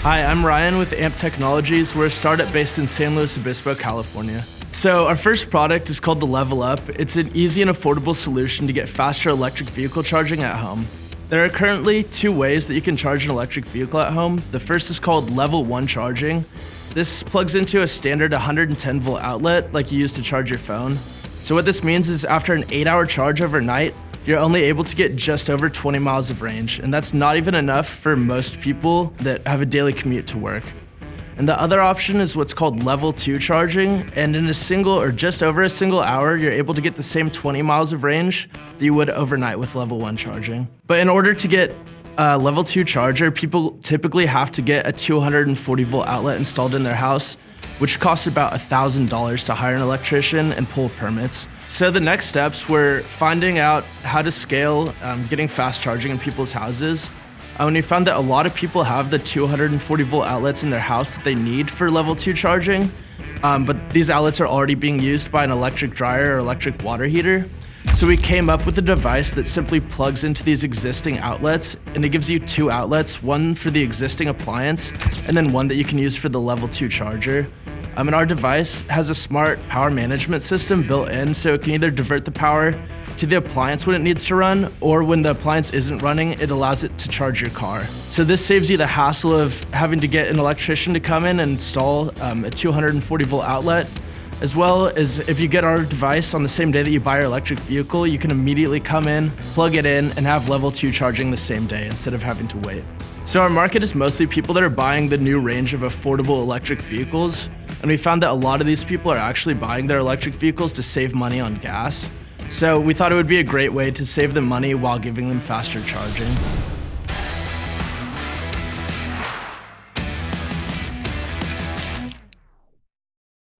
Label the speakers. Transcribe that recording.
Speaker 1: Hi, I'm Ryan with AMP Technologies. We're a startup based in San Luis Obispo, California. So our first product is called the LevelUp. It's an easy and affordable solution to get faster electric vehicle charging at home. There are currently two ways that you can charge an electric vehicle at home. The first is called Level 1 charging. This plugs into a standard 110 volt outlet like you use to charge your phone. So what this means is after an 8-hour charge overnight, you're only able to get just over 20 miles of range, and that's not even enough for most people that have a daily commute to work. And the other option is what's called Level 2 charging, and in a single or just over a single hour, you're able to get the same 20 miles of range that you would overnight with Level 1 charging. But in order to get a Level 2 charger, people typically have to get a 240 volt outlet installed in their house, which costs about $1,000 to hire an electrician and pull permits. So the next steps were finding out how to scale getting fast charging in people's houses. And we found that a lot of people have the 240 volt outlets in their house that they need for Level 2 charging, but these outlets are already being used by an electric dryer or electric water heater. So we came up with a device that simply plugs into these existing outlets, and it gives you two outlets, one for the existing appliance and then one that you can use for the Level 2 charger. And our device has a smart power management system built in, so it can either divert the power to the appliance when it needs to run, or when the appliance isn't running, it allows it to charge your car. So this saves you the hassle of having to get an electrician to come in and install a 240 volt outlet. As well as if you get our device on the same day that you buy your electric vehicle, you can immediately come in, plug it in, and have Level 2 charging the same day instead of having to wait. So our market is mostly people that are buying the new range of affordable electric vehicles, and we found that a lot of these people are actually buying their electric vehicles to save money on gas. So we thought it would be a great way to save them money while giving them faster charging.